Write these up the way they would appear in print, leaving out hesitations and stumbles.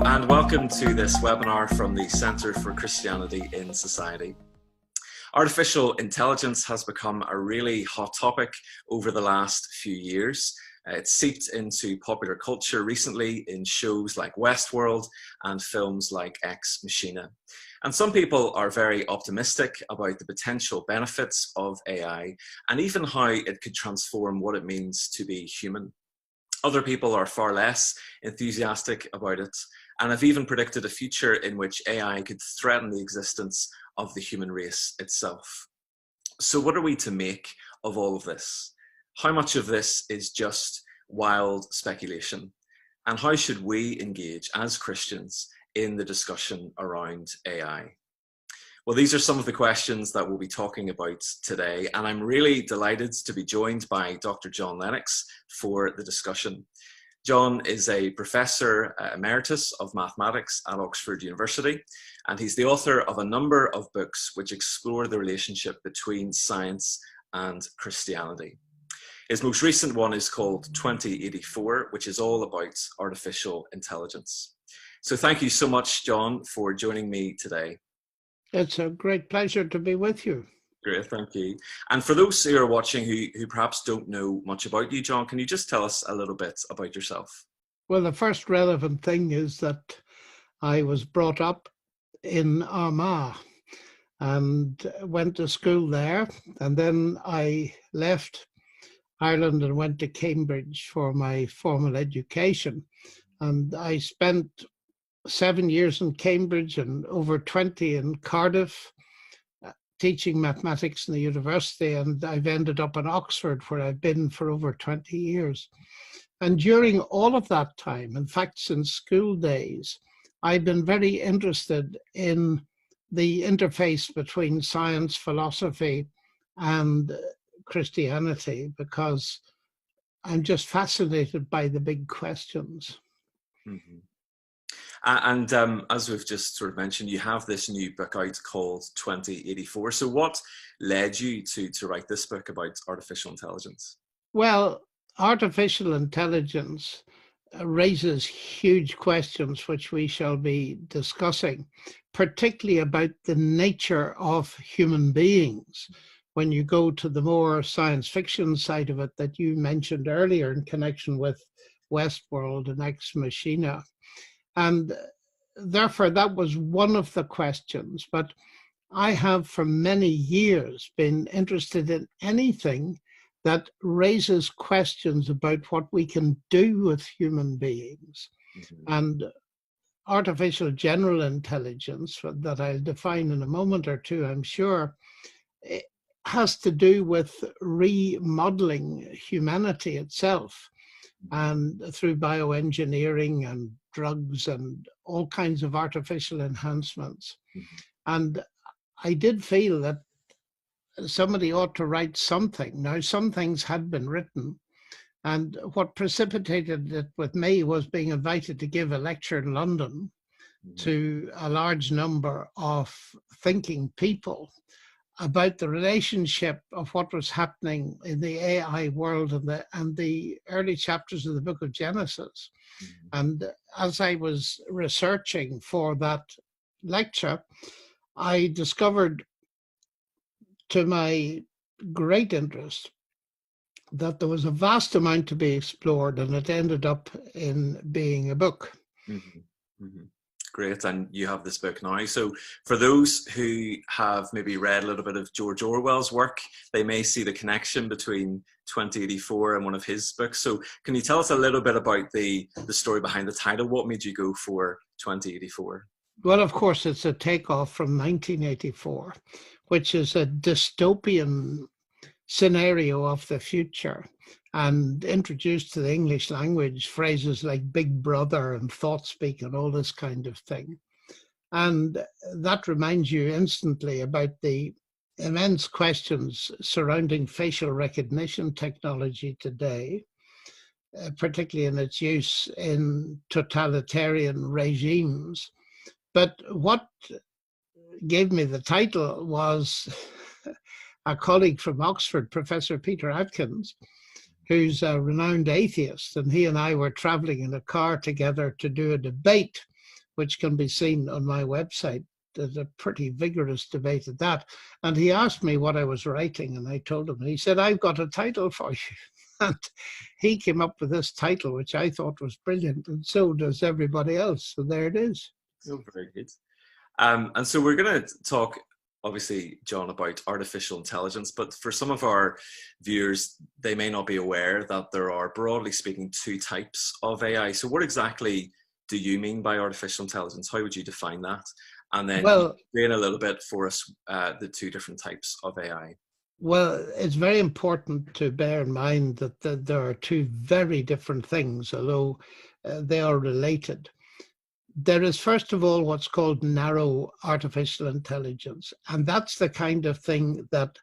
and welcome to this webinar from the Centre for Christianity in Society. Artificial intelligence has become a really hot topic over the last few years. It's seeped into popular culture recently in shows like Westworld and films like Ex Machina. And some people are very optimistic about the potential benefits of AI and even how it could transform what it means to be human. Other people are far less enthusiastic about it and have even predicted a future in which AI could threaten the existence of the human race itself. So what are we to make of all of this? How much of this is just wild speculation? And how should we engage as Christians in the discussion around AI? Well, these are some of the questions that we'll be talking about today, and I'm really delighted to be joined by Dr. John Lennox for the discussion. John is a Professor Emeritus of Mathematics at Oxford University, and he's the author of a number of books which explore the relationship between science and Christianity. His most recent one is called 2084, which is all about artificial intelligence. So thank you so much, John, for joining me today. It's a great pleasure to be with you. Great, thank you. And for those who are watching who perhaps don't know much about you, John, can you just tell us a little bit about yourself? Well, the first relevant thing is that I was brought up in Armagh and went to school there. And then I left Ireland and went to Cambridge for my formal education. And I spent 7 years in Cambridge and over 20 in Cardiff, teaching mathematics in the university, and I've ended up in Oxford where I've been for over 20 years. And during all of that time, in fact, since school days, I've been very interested in the interface between science, philosophy, and Christianity, because I'm just fascinated by the big questions. Mm-hmm. And as we've just sort of mentioned, you have this new book out called 2084. So what led you to write this book about artificial intelligence? Well, artificial intelligence raises huge questions, which we shall be discussing, particularly about the nature of human beings. When you go to the more science fiction side of it that you mentioned earlier in connection with Westworld and Ex Machina. And therefore, that was one of the questions. But I have for many years been interested in anything that raises questions about what we can do with human beings. Mm-hmm. And artificial general intelligence, that I'll define in a moment or two, I'm sure, it has to do with remodeling humanity itself. And through bioengineering and drugs and all kinds of artificial enhancements. Mm-hmm. And I did feel that somebody ought to write something. Now, some things had been written, and what precipitated it with me was being invited to give a lecture in London mm-hmm. to a large number of thinking people about the relationship of what was happening in the AI world and the early chapters of the book of Genesis. Mm-hmm. And as I was researching for that lecture, I discovered, to my great interest, that there was a vast amount to be explored, and it ended up in being a book. Mm-hmm. Mm-hmm. Great, and you have this book now. So for those who have maybe read a little bit of George Orwell's work, they may see the connection between 2084 and one of his books. So can you tell us a little bit about the story behind the title? What made you go for 2084? Well, of course, it's a takeoff from 1984, which is a dystopian scenario of the future, and introduced to the English language phrases like Big Brother and thought speak and all this kind of thing. And that reminds you instantly about the immense questions surrounding facial recognition technology today, particularly in its use in totalitarian regimes. But what gave me the title was a colleague from Oxford, Professor Peter Atkins, who's a renowned atheist, and he and I were traveling in a car together to do a debate which can be seen on my website. There's a pretty vigorous debate at that. And he asked me what I was writing, and I told him, and he said, I've got a title for you. And he came up with this title, which I thought was brilliant, and so does everybody else. So there it is. Oh, very good. And so we're going to talk, obviously, John, about artificial intelligence, but for some of our viewers, they may not be aware that there are, broadly speaking, two types of AI. So what exactly do you mean by artificial intelligence? How would you define that? And then explain a little bit for us the two different types of AI. Well, it's very important to bear in mind that there are two very different things, although they are related. There is, first of all, what's called narrow artificial intelligence, and that's the kind of thing that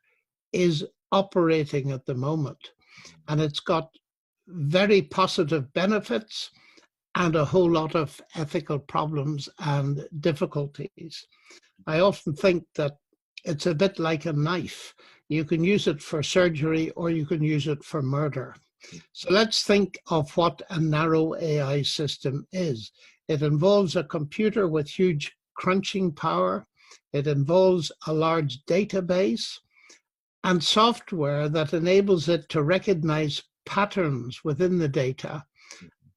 is operating at the moment. And it's got very positive benefits and a whole lot of ethical problems and difficulties. I often think that it's a bit like a knife. You can use it for surgery or you can use it for murder. So let's think of what a narrow AI system is. It involves a computer with huge crunching power. It involves a large database and software that enables it to recognize patterns within the data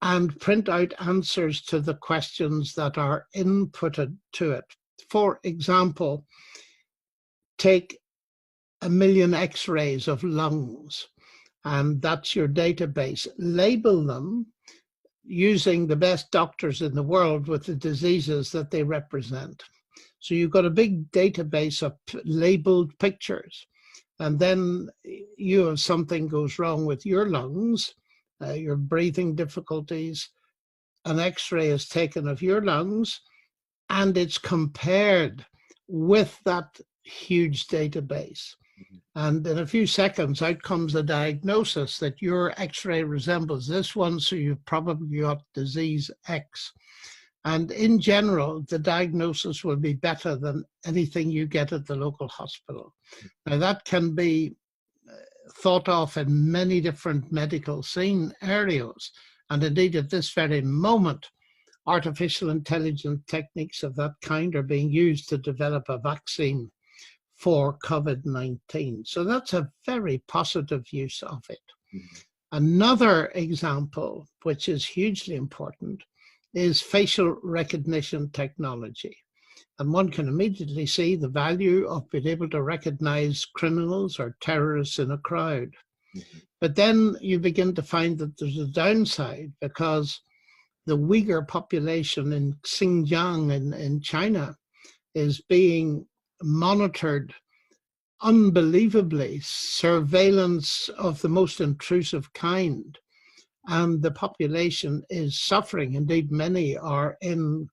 and print out answers to the questions that are inputted to it. For example, take 1 million X-rays of lungs, and that's your database. Label them using the best doctors in the world with the diseases that they represent. So you've got a big database of labeled pictures, and then you have something goes wrong with your lungs, your breathing difficulties, an X-ray is taken of your lungs, and it's compared with that huge database. And in a few seconds, out comes a diagnosis that your X-ray resembles this one, so you've probably got disease X. And in general, the diagnosis will be better than anything you get at the local hospital. Now, that can be thought of in many different medical scenarios. And indeed, at this very moment, artificial intelligence techniques of that kind are being used to develop a vaccine for COVID-19. So that's a very positive use of it. Another example, which is hugely important, is facial recognition technology. And one can immediately see the value of being able to recognize criminals or terrorists in a crowd. But then you begin to find that there's a downside, because the Uyghur population in Xinjiang in China is being monitored unbelievably, surveillance of the most intrusive kind, and the population is suffering. Indeed, many are in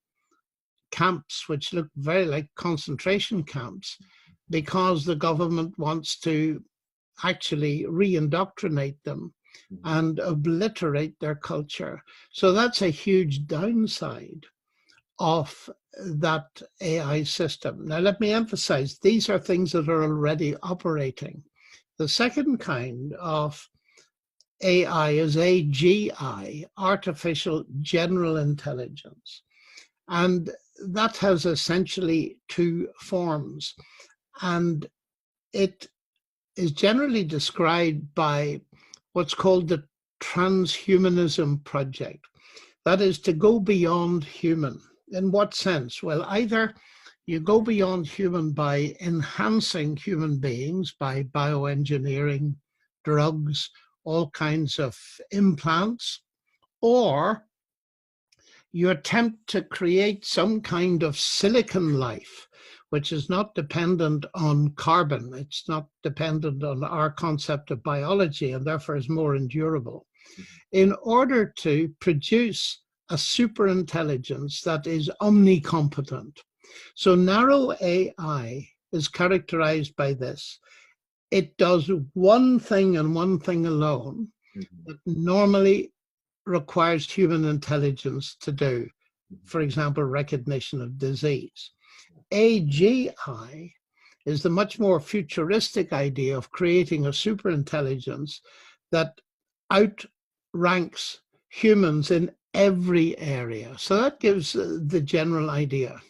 camps which look very like concentration camps, because the government wants to actually re-indoctrinate them and obliterate their culture. So that's a huge downside of that AI system. Now, let me emphasize, these are things that are already operating. The second kind of AI is AGI, Artificial General Intelligence. And that has essentially two forms. And it is generally described by what's called the transhumanism project. That is to go beyond human. In what sense? Well, either you go beyond human by enhancing human beings by bioengineering, drugs, all kinds of implants, or you attempt to create some kind of silicon life, which is not dependent on carbon. It's not dependent on our concept of biology, and therefore is more endurable, in order to produce a superintelligence that is omnicompetent. So narrow AI is characterized by this. It does one thing and one thing alone that normally requires human intelligence to do. For example, recognition of disease. AGI is the much more futuristic idea of creating a superintelligence that outranks humans in every area. So that gives the general idea.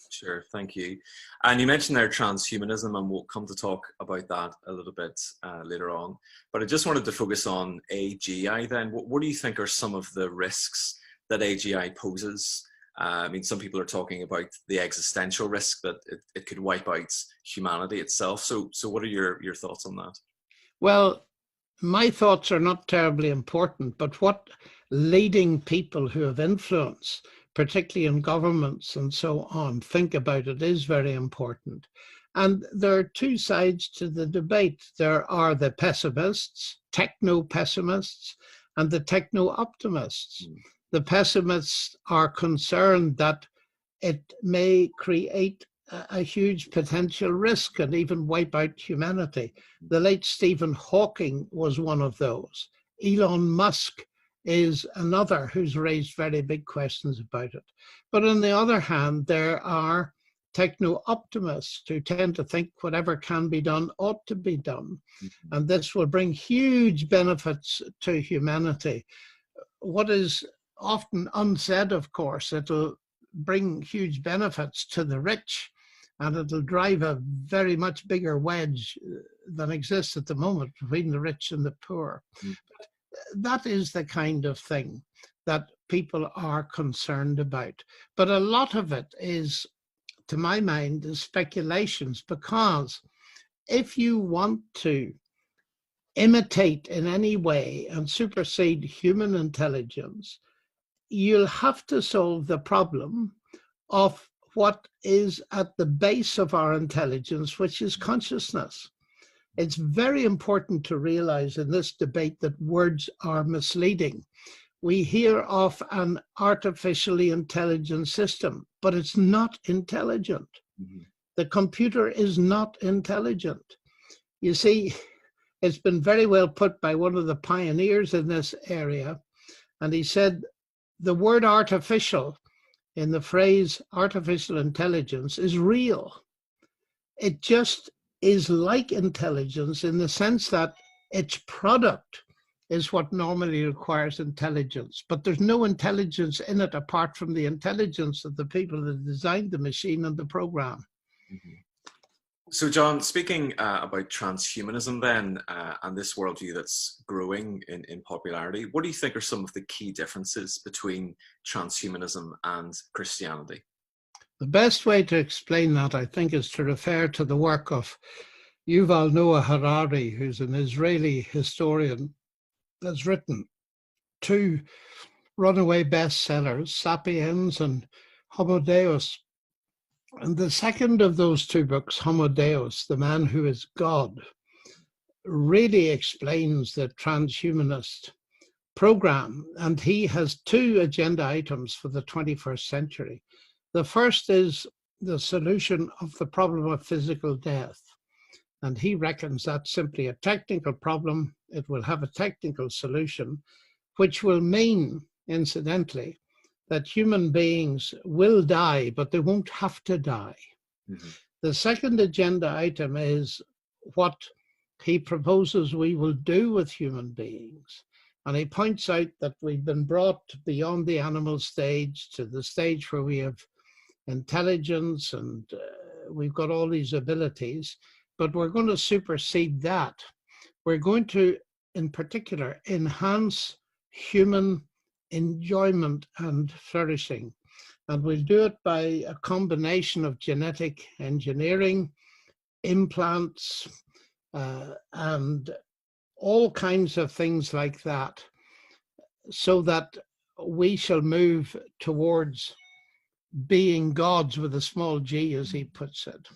Sure, thank you. And you mentioned there transhumanism, and we'll come to talk about that a little bit later on. But I just wanted to focus on AGI then. What do you think are some of the risks that AGI poses? I mean, some people are talking about the existential risk that it could wipe out humanity itself. So what are your thoughts on that? Well, my thoughts are not terribly important, but what leading people who have influence, particularly in governments and so on, think about it is very important. And there are two sides to the debate. There are the pessimists, techno-pessimists, and the techno-optimists. The pessimists are concerned that it may create a huge potential risk and even wipe out humanity. The late Stephen Hawking was one of those. Elon Musk is another who's raised very big questions about it. But on the other hand, there are techno-optimists who tend to think whatever can be done ought to be done. And this will bring huge benefits to humanity. What is often unsaid, of course, it'll bring huge benefits to the rich, and it'll drive a very much bigger wedge than exists at the moment between the rich and the poor. But that is the kind of thing that people are concerned about. But a lot of it is, to my mind, is speculations, because if you want to imitate in any way and supersede human intelligence, you'll have to solve the problem of what is at the base of our intelligence, which is consciousness. It's very important to realize in this debate that words are misleading. We hear of an artificially intelligent system, but it's not intelligent. The computer is not intelligent. You see, it's been very well put by one of the pioneers in this area, and he said the word artificial in the phrase artificial intelligence is real. It just is like intelligence in the sense that its product is what normally requires intelligence, but there's no intelligence in it apart from the intelligence of the people that designed the machine and the program. So, John, speaking about transhumanism then, and this worldview that's growing in popularity, what do you think are some of the key differences between transhumanism and Christianity? The best way to explain that, I think, is to refer to the work of Yuval Noah Harari, who's an Israeli historian that's written two runaway bestsellers, Sapiens and Homo Deus. And the second of those two books, Homo Deus, The Man Who Is God, really explains the transhumanist program. And he has two agenda items for the 21st century. The first is the solution of the problem of physical death. And he reckons that's simply a technical problem. It will have a technical solution, which will mean, incidentally, that human beings will die, but they won't have to die. The second agenda item is what he proposes we will do with human beings. And he points out that we've been brought beyond the animal stage to the stage where we have intelligence and we've got all these abilities, but we're going to supersede that. We're going to, in particular, enhance human enjoyment and flourishing. And we'll do it by a combination of genetic engineering, implants, and all kinds of things like that, so that we shall move towards being gods with a small g, as he puts it.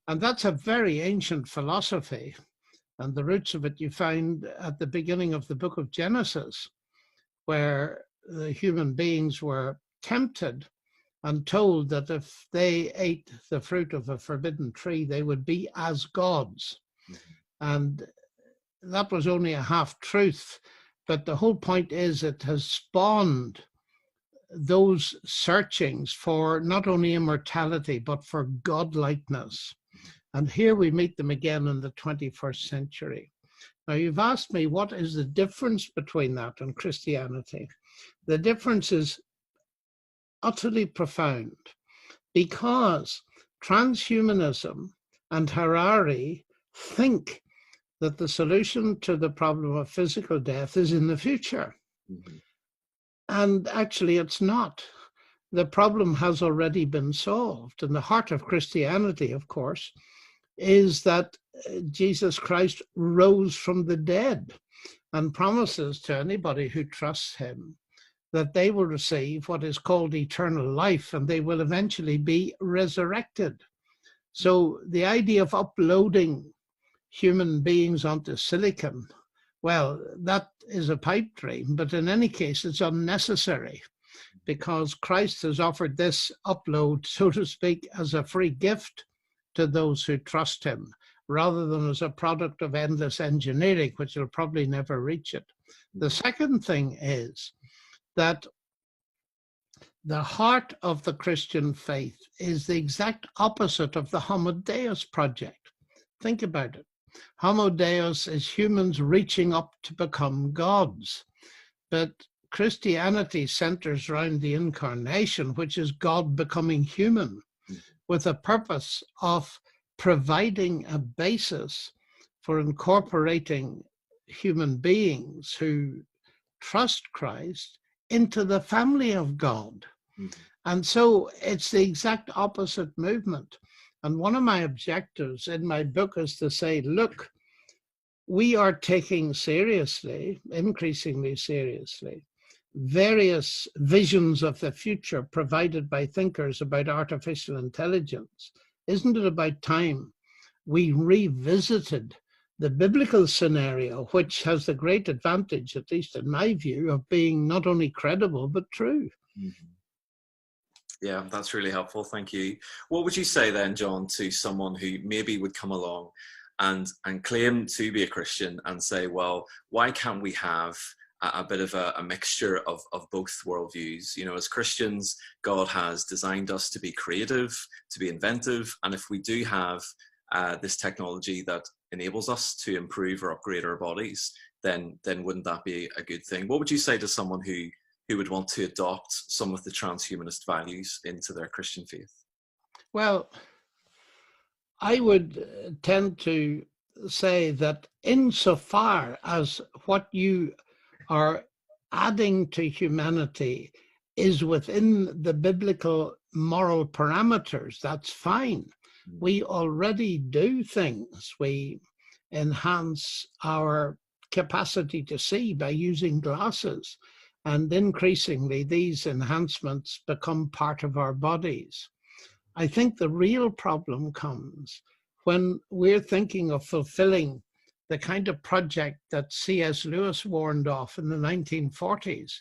And that's a very ancient philosophy. And the roots of it you find at the beginning of the book of Genesis, where the human beings were tempted and told that if they ate the fruit of a forbidden tree, they would be as gods. And that was only a half truth. But the whole point is it has spawned those searchings for not only immortality, but for godlikeness. And here we meet them again in the 21st century. Now, you've asked me what is the difference between that and Christianity. The difference is utterly profound, because transhumanism and Harari think that the solution to the problem of physical death is in the future. Mm-hmm. And actually, it's not. The problem has already been solved. And the heart of Christianity, of course, is that Jesus Christ rose from the dead and promises to anybody who trusts him that they will receive what is called eternal life, and they will eventually be resurrected. So the idea of uploading human beings onto silicon, well, that is a pipe dream, but in any case, it's unnecessary, because Christ has offered this upload, so to speak, as a free gift to those who trust him, rather than as a product of endless engineering, which will probably never reach it. The second thing is that the heart of the Christian faith is the exact opposite of the Homo Deus project. Think about it. Homo Deus is humans reaching up to become gods. But Christianity centers around the incarnation, which is God becoming human, with a purpose of providing a basis for incorporating human beings who trust Christ into the family of God. Mm-hmm. And so it's the exact opposite movement. And one of my objectives in my book is to say, look, we are taking seriously, increasingly seriously, various visions of the future provided by thinkers about artificial intelligence. Isn't it about time we revisited the biblical scenario, which has the great advantage, at least in my view, of being not only credible, but true? Mm-hmm. Yeah, that's really helpful. Thank you. What would you say then, John, to someone who maybe would come along and claim to be a Christian and say, well, why can't we have a bit of a mixture of both worldviews? You know, as Christians, God has designed us to be creative, to be inventive. And if we do have this technology that enables us to improve or upgrade our bodies, then wouldn't that be a good thing? What would you say to someone who would want to adopt some of the transhumanist values into their Christian faith? Well, I would tend to say that insofar as what you are adding to humanity is within the biblical moral parameters, that's fine. We already do things. We enhance our capacity to see by using glasses, and increasingly these enhancements become part of our bodies. I think the real problem comes when we're thinking of fulfilling the kind of project that C.S. Lewis warned off in the 1940s.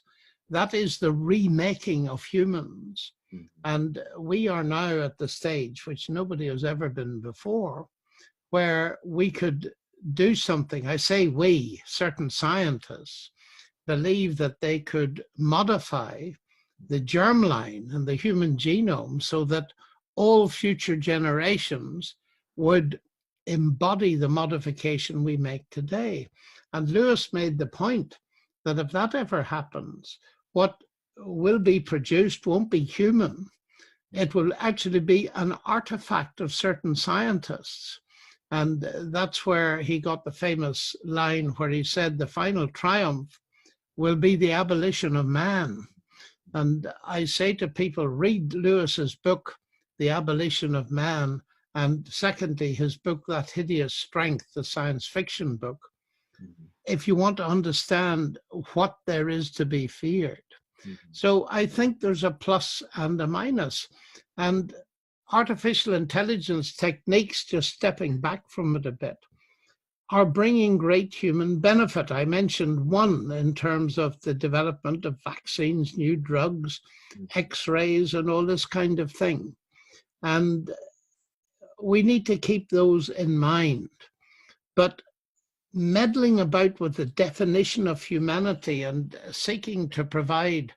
That is the remaking of humans. And we are now at the stage, which nobody has ever been before, where we could do something. I say we, certain scientists, believe that they could modify the germline and the human genome so that all future generations would embody the modification we make today. And Lewis made the point that if that ever happens, what will be produced won't be human. It will actually be an artifact of certain scientists. And that's where he got the famous line where he said the final triumph will be the abolition of man. And I say to people, read Lewis's book, The Abolition of Man, and secondly, his book, That Hideous Strength, the science fiction book, if you want to understand what there is to be feared. So I think there's a plus and a minus. And artificial intelligence techniques, just stepping back from it a bit, are bringing great human benefit. I mentioned one in terms of the development of vaccines, new drugs, X-rays, and all this kind of thing. And we need to keep those in mind. But meddling about with the definition of humanity and seeking to provide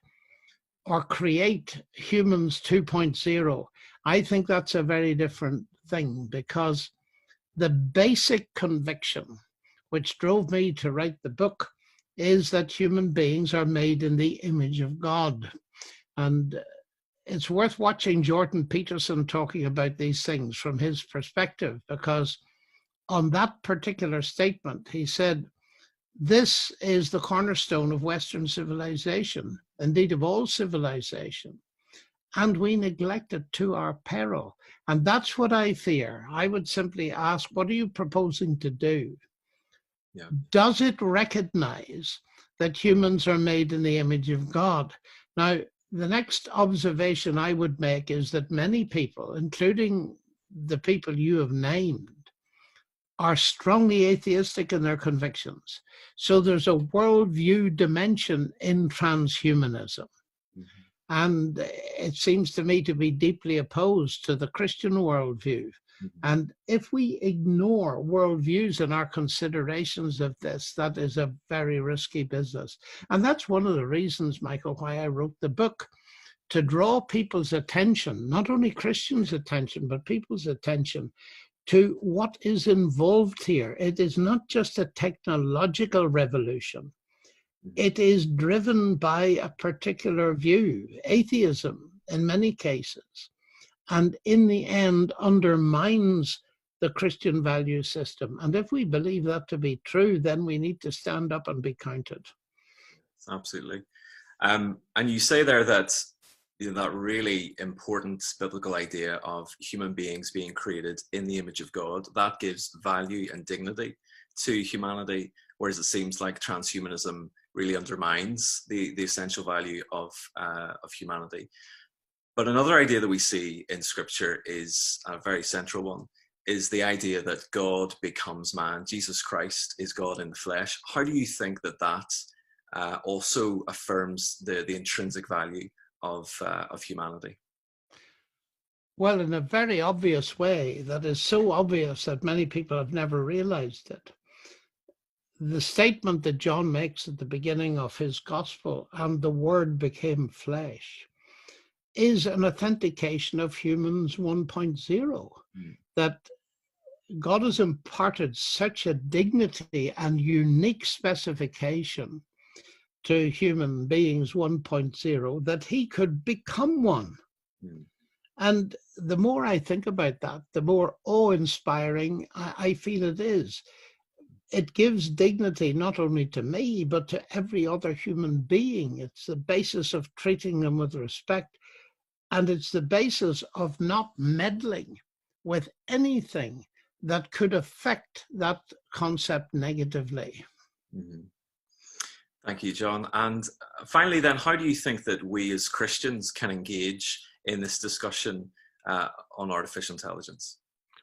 or create humans 2.0, I think that's a very different thing, because the basic conviction, which drove me to write the book, is that human beings are made in the image of God. And it's worth watching Jordan Peterson talking about these things from his perspective, because on that particular statement, he said, this is the cornerstone of Western civilization, indeed of all civilization. And we neglect it to our peril. And that's what I fear. I would simply ask, what are you proposing to do? Yeah. Does it recognize that humans are made in the image of God? Now, the next observation I would make is that many people, including the people you have named, are strongly atheistic in their convictions. So there's a worldview dimension in transhumanism. Mm-hmm. And it seems to me to be deeply opposed to the Christian worldview. Mm-hmm. And if we ignore worldviews in our considerations of this, that is a very risky business. And that's one of the reasons, Michael, why I wrote the book, to draw people's attention, not only Christians' attention, but people's attention to what is involved here. It is not just a technological revolution. It is driven by a particular view, atheism in many cases, and in the end undermines the Christian value system. And if we believe that to be true, then we need to stand up and be counted. Absolutely. And you say there that that really important biblical idea of human beings being created in the image of God, that gives value and dignity to humanity, whereas it seems like transhumanism really undermines the essential value of humanity. But another idea that we see in Scripture is a very central one, is the idea that God becomes man. Jesus Christ is God in the flesh. How do you think that also affirms the intrinsic value of humanity? Well, in a very obvious way, that is so obvious that many people have never realized it. The statement that John makes at the beginning of his gospel, and the word became flesh, is an authentication of humans 1.0, that God has imparted such a dignity and unique specification to human beings 1.0 that he could become one. And the more I think about that, the more awe-inspiring I feel it is. It gives dignity not only to me, but to every other human being. It's the basis of treating them with respect. And it's the basis of not meddling with anything that could affect that concept negatively. Mm-hmm. Thank you, John. And finally, then, how do you think that we as Christians can engage in this discussion on artificial intelligence?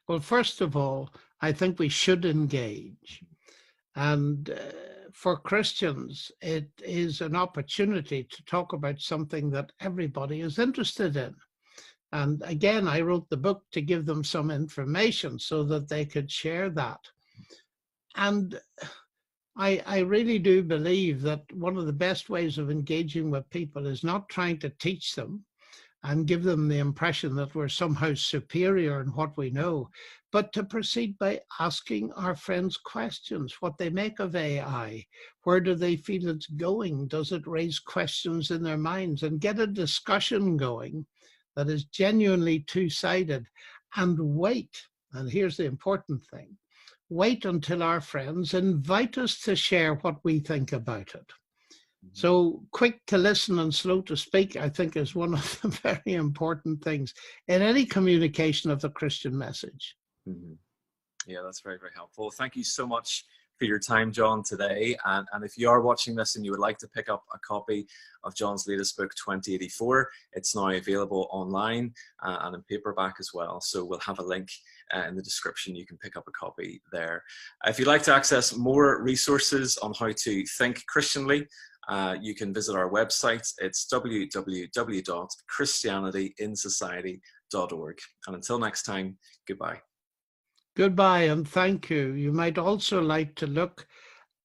Well, first of all, I think we should engage. And for Christians, it is an opportunity to talk about something that everybody is interested in. And again, I wrote the book to give them some information so that they could share that. And I really do believe that one of the best ways of engaging with people is not trying to teach them and give them the impression that we're somehow superior in what we know, but to proceed by asking our friends questions, what they make of AI, where do they feel it's going, does it raise questions in their minds, and get a discussion going that is genuinely two-sided, and wait, and here's the important thing, wait until our friends invite us to share what we think about it. So quick to listen and slow to speak, I think, is one of the very important things in any communication of the Christian message. Mm-hmm. Yeah, that's very, very helpful. Thank you so much for your time, John, today. And if you are watching this and you would like to pick up a copy of John's latest book, 2084, it's now available online and in paperback as well. So we'll have a link in the description. You can pick up a copy there. If you'd like to access more resources on how to think Christianly, you can visit our website. It's www.christianityinsociety.org. And until next time, goodbye. Goodbye and thank you. You might also like to look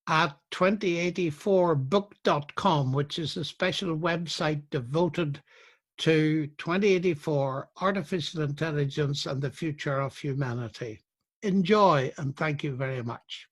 at 2084book.com, which is a special website devoted to 2084, artificial intelligence and the future of humanity. Enjoy and thank you very much.